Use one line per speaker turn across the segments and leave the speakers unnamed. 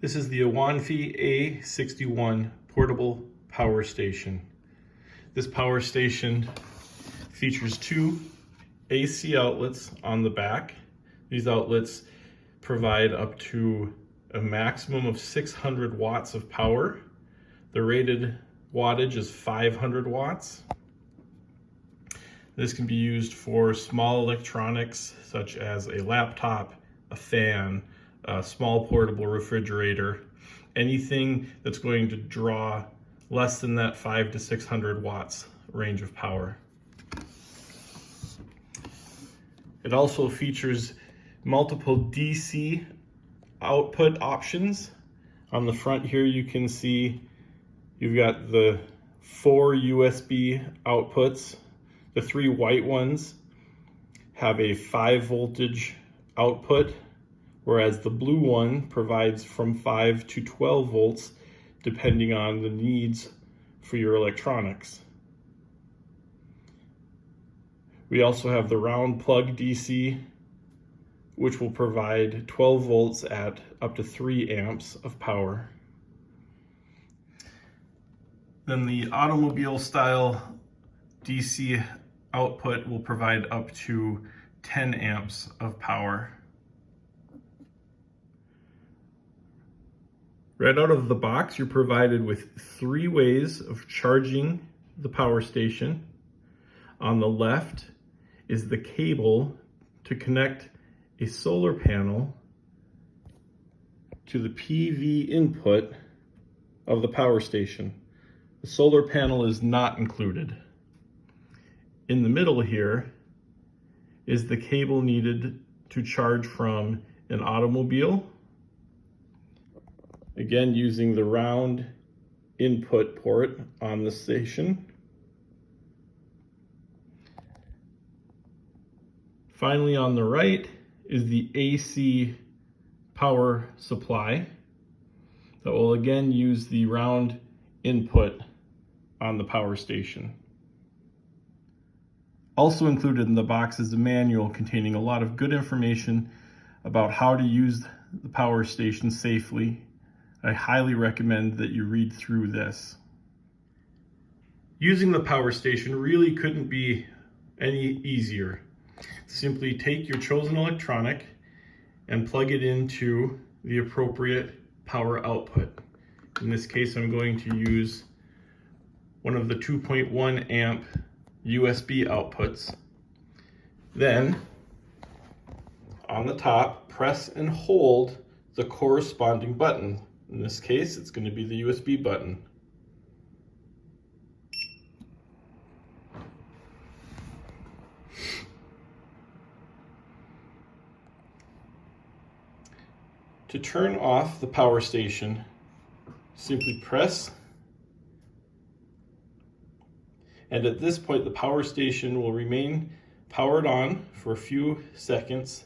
This is the Awanfi A61 portable power station. This power station features two AC outlets on the back. These outlets provide up to a maximum of 600 watts of power. The rated wattage is 500 watts. This can be used for small electronics such as a laptop, a fan, a small portable refrigerator, anything that's going to draw less than that 500 to 600 watts range of power. It also features multiple DC output options. On the front here you can see you've got the 4 USB outputs. The 3 white ones have a 5 voltage output, whereas the blue one provides from 5 to 12 volts depending on the needs for your electronics. We also have the round plug DC, which will provide 12 volts at up to 3 amps of power. Then the automobile style DC output will provide up to 10 amps of power. Right out of the box, you're provided with 3 ways of charging the power station. On the left is the cable to connect a solar panel to the PV input of the power station. The solar panel is not included. In the middle here is the cable needed to charge from an automobile, again using the round input port on the station. Finally, on the right is the AC power supply that will again use the round input on the power station. Also included in the box is a manual containing a lot of good information about how to use the power station safely. I highly recommend that you read through this. Using the power station really couldn't be any easier. Simply take your chosen electronic and plug it into the appropriate power output. In this case, I'm going to use one of the 2.1 amp USB outputs. Then, on the top, press and hold the corresponding button. In this case, it's going to be the USB button. To turn off the power station, simply press, and at this point the power station will remain powered on for a few seconds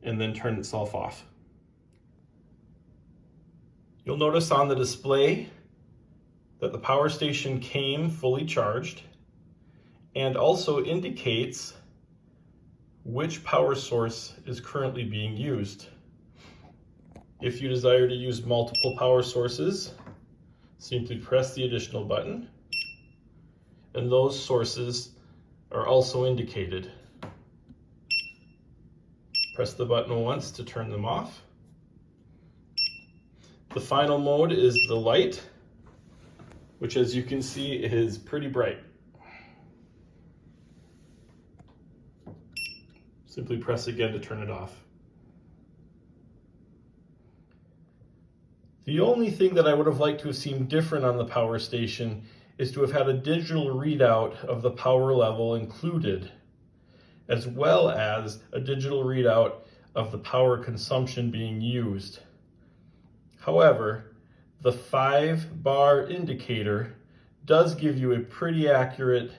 and then turn itself off. You'll notice on the display that the power station came fully charged and also indicates which power source is currently being used. If you desire to use multiple power sources, simply press the additional button, and those sources are also indicated. Press the button once to turn them off. The final mode is the light, which as you can see is pretty bright. Simply press again to turn it off. The only thing that I would have liked to have seen different on the power station is to have had a digital readout of the power level included, as well as a digital readout of the power consumption being used. However, the 5-bar indicator does give you a pretty accurate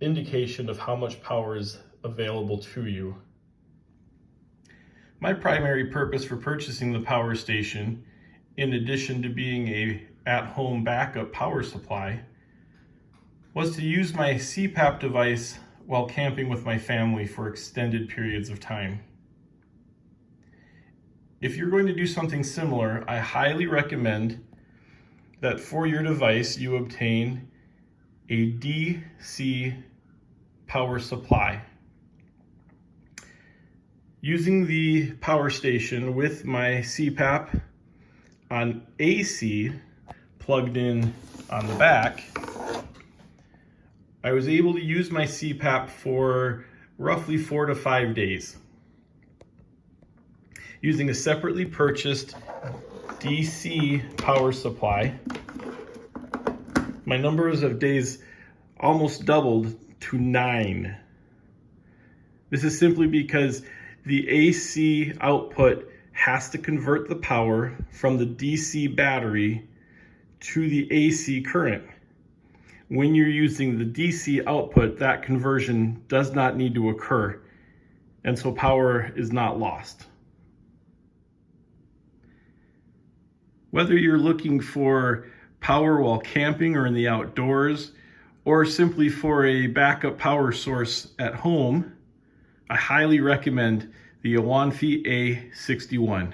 indication of how much power is available to you. My primary purpose for purchasing the power station, in addition to being a at-home backup power supply, was to use my CPAP device while camping with my family for extended periods of time. If you're going to do something similar, I highly recommend that for your device you obtain a DC power supply. Using the power station with my CPAP on AC plugged in on the back, I was able to use my CPAP for roughly 4 to 5 days. Using a separately purchased DC power supply, my numbers of days almost doubled to 9. This is simply because the AC output has to convert the power from the DC battery to the AC current. When you're using the DC output, that conversion does not need to occur, and so power is not lost. Whether you're looking for power while camping or in the outdoors, or simply for a backup power source at home, I highly recommend the Awanfi A61.